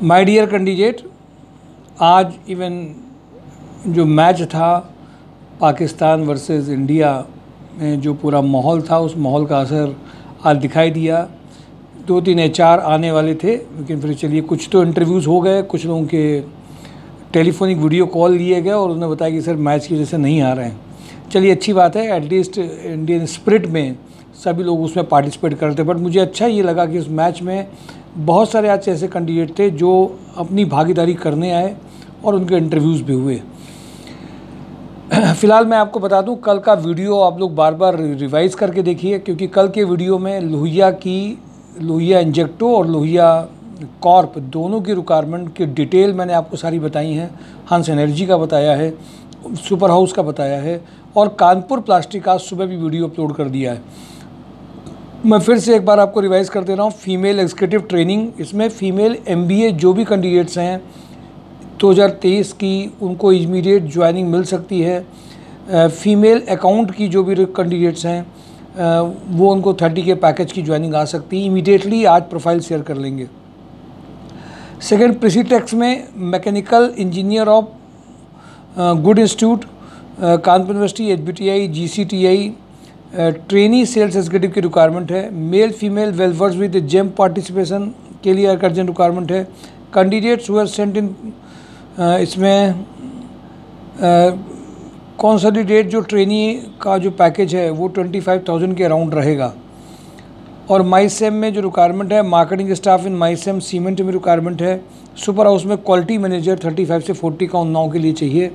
My dear candidate, आज even जो match था पाकिस्तान वर्सेस इंडिया में जो पूरा माहौल था, उस माहौल का असर आज दिखाई दिया। 2-3 एचआर आने वाले थे, लेकिन फिर चलिए कुछ तो इंटरव्यूज़ हो गए, कुछ लोगों के टेलीफोनिक वीडियो कॉल लिए गए और उन्होंने बताया कि सर मैच की वजह से नहीं आ रहे हैं। चलिए अच्छी बात है, एटलीस्ट इंडियन स्पिरिट में सभी लोग उसमें पार्टिसिपेट करते। बट मुझे अच्छा ये लगा कि उस मैच में बहुत सारे आज ऐसे कैंडिडेट थे जो अपनी भागीदारी करने आए और उनके इंटरव्यूज़ भी हुए। फ़िलहाल मैं आपको बता दूं, कल का वीडियो आप लोग बार बार रिवाइज़ करके देखिए, क्योंकि कल के वीडियो में लोहिया इंजेक्टो और लोहिया कॉर्प दोनों की रिक्वायरमेंट की डिटेल मैंने आपको सारी बताई हैं। हंस एनर्जी का बताया है, सुपर हाउस का बताया है और कानपुर प्लास्टिक आज सुबह भी वीडियो अपलोड कर दिया है। मैं फिर से एक बार आपको रिवाइज़ कर दे रहा हूँ। फीमेल एग्जीक्यूटिव ट्रेनिंग, इसमें फ़ीमेल MBA जो भी कैंडिडेट्स हैं 2023 की, उनको इमीडिएट ज्वाइनिंग मिल सकती है। फीमेल अकाउंट की जो भी कैंडिडेट्स हैं वो उनको 30 के पैकेज की ज्वाइनिंग आ सकती है। इमीडिएटली आज प्रोफाइल शेयर कर लेंगे। सेकेंड, प्रीसीटेक्स में mechanical engineer of good institute, Kanpur university, HBTI, GCTI trainee sales executive की रिक्वायरमेंट है। मेल फीमेल वेलवर्स विद जेम पार्टिसिपेशन के लिए अर्जेंट रिक्वायरमेंट है। कैंडिडेट्स हुआ सेंट इन, इसमें कंसोलिडेट जो ट्रेनी का जो पैकेज है वो 25,000 के अराउंड रहेगा। और माईसेम में जो रिक्वायरमेंट है, मार्केटिंग स्टाफ इन माईसेम सीमेंट में रिक्वायरमेंट है। सुपर हाउस में क्वालिटी मैनेजर 35 से 40 का उन्नाव के लिए चाहिए।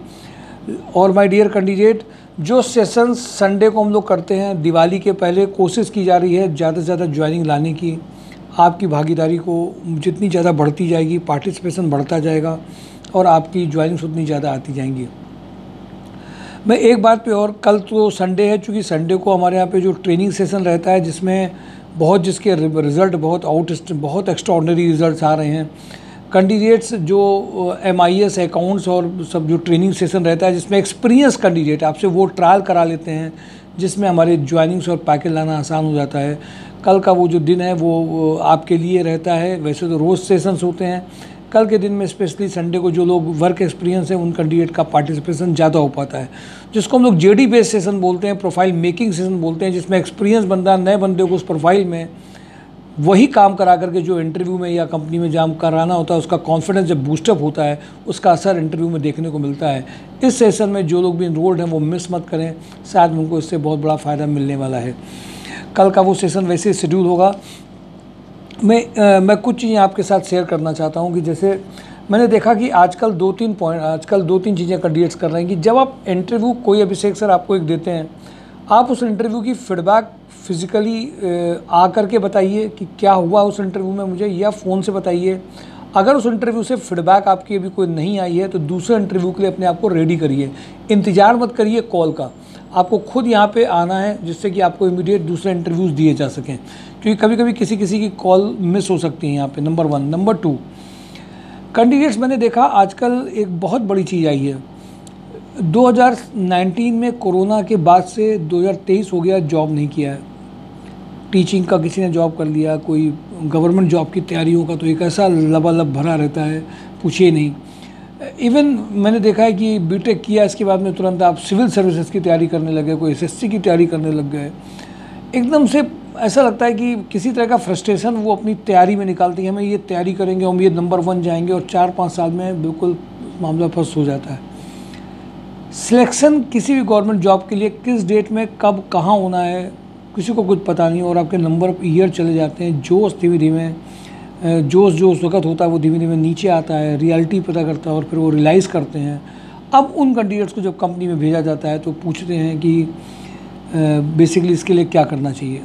और माय डियर कैंडिडेट, जो सेशन संडे को हम लोग करते हैं दिवाली के पहले, कोशिश की जा रही है ज़्यादा से ज़्यादा ज्वाइनिंग लाने की। आपकी भागीदारी को जितनी ज़्यादा बढ़ती जाएगी, पार्टिसिपेशन बढ़ता जाएगा और आपकी ज्वाइनिंग्स उतनी ज़्यादा आती जाएंगी। मैं एक बात पे और, कल तो संडे है, चूँकि संडे को हमारे यहाँ पे जो ट्रेनिंग सेशन रहता है जिसमें जिसके रिज़ल्ट बहुत एक्स्ट्राऑर्डिनरी रिज़ल्ट्स आ रहे हैं। कैंडिडेट्स जो MIS अकाउंट्स और सब जो ट्रेनिंग सेशन रहता है जिसमें एक्सपीरियंस कैंडिडेट आपसे वो ट्रायल करा लेते हैं, जिसमें हमारे ज्वाइनिंग्स और पैकेज लाना आसान हो जाता है। कल का वो जो दिन है वो आपके लिए रहता है। वैसे तो रोज़ सेशंस होते हैं, कल के दिन में स्पेशली संडे को जो लोग वर्क एक्सपीरियंस है उन कैंडिडेट का पार्टिसिपेशन ज़्यादा हो पाता है, जिसको हम लोग JD बेस्ड सेशन बोलते हैं, प्रोफाइल मेकिंग सेशन बोलते हैं, जिसमें एक्सपीरियंस बंदा नए बंदे को उस प्रोफाइल में वही काम करा करके जो इंटरव्यू में या कंपनी में जॉब कराना होता है उसका कॉन्फिडेंस जब बूस्टअप होता है, उसका असर इंटरव्यू में देखने को मिलता है। इस सेशन में जो लोग भी इनरोल्ड हैं वो मिस मत करें, शायद उनको इससे बहुत बड़ा फ़ायदा मिलने वाला है। कल का वो सेशन वैसे शेड्यूल होगा। मैं कुछ चीज़ें आपके साथ शेयर करना चाहता हूँ कि जैसे मैंने देखा कि आजकल 2-3 चीज़ें कैंडिडेट्स कर रहे हैं कि जब आप इंटरव्यू कोई अभिषेक सर आपको एक देते हैं, आप उस इंटरव्यू की फीडबैक फिज़िकली आ करके बताइए कि क्या हुआ उस इंटरव्यू में मुझे, या फ़ोन से बताइए। अगर उस इंटरव्यू से फीडबैक आपकी अभी कोई नहीं आई है तो दूसरे इंटरव्यू के लिए अपने आप को रेडी करिए। इंतज़ार मत करिए कॉल का, आपको खुद यहाँ पे आना है, जिससे कि आपको इमीडिएट दूसरे इंटरव्यूज़ दिए जा सकें, क्योंकि कभी कभी किसी की कॉल मिस हो सकती है यहाँ पे। नंबर 1। नंबर 2, कैंडिडेट्स मैंने देखा आजकल एक बहुत बड़ी चीज़ आई है। 2019 में कोरोना के बाद से 2023 हो गया, जॉब नहीं किया है। टीचिंग का किसी ने जॉब कर लिया, कोई गवर्नमेंट जॉब की तैयारियों का तो एक ऐसा लबालब भरा रहता है, पूछिए नहीं। इवन मैंने देखा है कि बीटेक किया, इसके बाद में तुरंत आप सिविल सर्विसेज की तैयारी करने लगे, कोई SSC की तैयारी करने लग गए। एकदम से ऐसा लगता है कि किसी तरह का फ्रस्ट्रेशन वो अपनी तैयारी में निकालती है, हमें ये तैयारी करेंगे, हम ये नंबर 1 जाएंगे, और 4-5 साल में बिल्कुल मामला फंस हो जाता है। सिलेक्शन किसी भी गवर्नमेंट जॉब के लिए किस डेट में कब कहाँ होना है किसी को कुछ पता नहीं, और आपके नंबर ईयर चले जाते हैं। जोश धीमे धीमे जोश जो उस वक्त होता है वो धीमे धीमे नीचे आता है, रियलिटी पता करता है और फिर वो रियलाइज़ करते हैं। अब उन कैंडिडेट्स को जब कंपनी में भेजा जाता है तो पूछते हैं कि बेसिकली इसके लिए क्या करना चाहिए,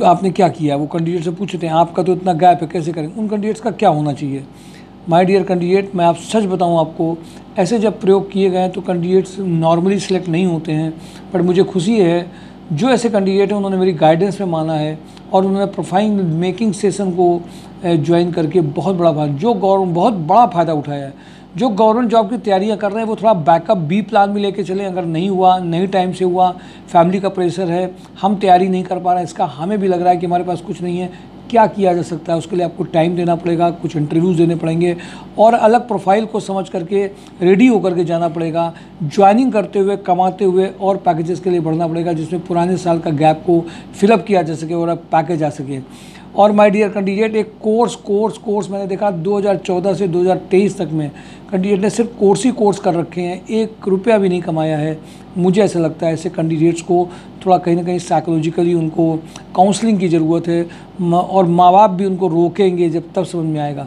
आपने क्या किया। वो कैंडिडेट से पूछते हैं आपका तो इतना गैप है, कैसे करें। उन कैंडिडेट्स का क्या होना चाहिए। माय डियर कैंडिडेट, मैं आप सच बताऊं आपको, ऐसे जब प्रयोग किए गए तो कैंडिडेट्स नॉर्मली सिलेक्ट नहीं होते हैं। पर मुझे खुशी है जो ऐसे कैंडिडेट हैं उन्होंने मेरी गाइडेंस में माना है और उन्होंने प्रोफाइल मेकिंग सेशन को ज्वाइन करके बहुत बड़ा फ़ायदा उठाया है। जो गवर्नमेंट जॉब की तैयारियां कर रहे हैं वो थोड़ा बैकअप बी प्लान में लेके चलें। अगर नहीं हुआ, नहीं टाइम से हुआ, फैमिली का प्रेशर है, हम तैयारी नहीं कर पा रहे हैं, इसका हमें भी लग रहा है कि हमारे पास कुछ नहीं है, क्या किया जा सकता है। उसके लिए आपको टाइम देना पड़ेगा, कुछ इंटरव्यूज़ देने पड़ेंगे और अलग प्रोफाइल को समझ करके रेडी होकर के जाना पड़ेगा। ज्वाइनिंग करते हुए, कमाते हुए और पैकेजेस के लिए बढ़ना पड़ेगा, जिसमें पुराने साल का गैप को फिलअप किया जा सके और अब पैकेज आ सके। और माय डियर कैंडिडेट, एक कोर्स मैंने देखा 2014 से 2023 तक में कैंडिडेट ने सिर्फ कोर्स कर रखे हैं, 1 रुपया भी नहीं कमाया है। मुझे ऐसा लगता है ऐसे कैंडिडेट्स को थोड़ा कहीं ना कहीं साइकोलॉजिकली उनको काउंसलिंग की ज़रूरत है और माँ बाप भी उनको रोकेंगे जब तब समझ में आएगा।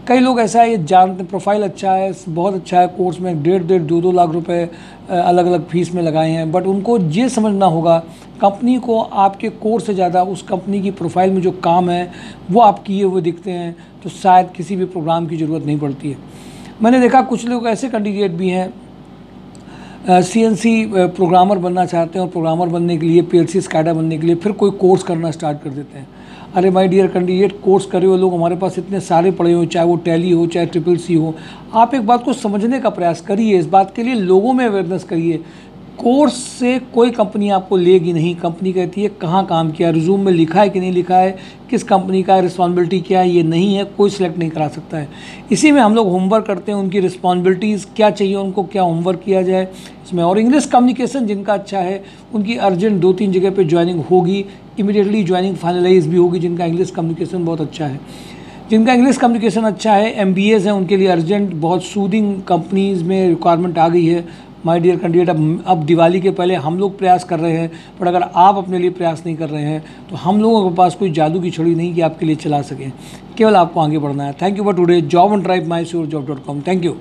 कई लोग ऐसा है, ये जानते, प्रोफाइल अच्छा है, बहुत अच्छा है, कोर्स में 1.5-2 लाख रुपए अलग अलग फीस में लगाए हैं, बट उनको ये समझना होगा कंपनी को आपके कोर्स से ज़्यादा उस कंपनी की प्रोफाइल में जो काम है वो आप किए हुए दिखते हैं, तो शायद किसी भी प्रोग्राम की ज़रूरत नहीं पड़ती है। मैंने देखा कुछ लोग ऐसे कैंडिडेट भी हैं CNC प्रोग्रामर बनना चाहते हैं और प्रोग्रामर बनने के लिए PLC स्कैडा बनने के लिए फिर कोई कोर्स करना स्टार्ट कर देते हैं। अरे माय डियर कैंडिडेट, कोर्स करे हुए लोग हमारे पास इतने सारे पड़े हो, चाहे वो टैली हो, चाहे CCC हो। आप एक बात को समझने का प्रयास करिए, इस बात के लिए लोगों में अवेयरनेस करिए। कोर्स से कोई कंपनी आपको लेगी नहीं। कंपनी कहती है कहाँ काम किया, रिज्यूम में लिखा है कि नहीं लिखा है, किस कंपनी का है, रिस्पॉन्सिबिलिटी क्या है, ये नहीं है, कोई सिलेक्ट नहीं करा सकता है। इसी में हम लोग होमवर्क करते हैं, उनकी रिस्पॉन्सिबिलिटीज़ क्या चाहिए, उनको क्या होमवर्क किया जाए इसमें। और इंग्लिश कम्युनिकेशन जिनका अच्छा है उनकी अर्जेंट 2-3 जगह पे ज्वाइनिंग होगी, इमीडिएटली ज्वाइनिंग फाइनलाइज भी होगी जिनका इंग्लिश कम्युनिकेशन बहुत अच्छा है। जिनका इंग्लिश कम्युनिकेशन अच्छा है, MBAs हैं, उनके लिए अर्जेंट बहुत सूदिंग कंपनीज़ में रिक्वायरमेंट आ गई है। माय डियर कैंडिडेट, अब दिवाली के पहले हम लोग प्रयास कर रहे हैं, पर अगर आप अपने लिए प्रयास नहीं कर रहे हैं तो हम लोगों के पास कोई जादू की छड़ी नहीं कि आपके लिए चला सकें, केवल आपको आगे बढ़ना है। Thank you for today. Job on drive, mysurejobs.com। Thank you.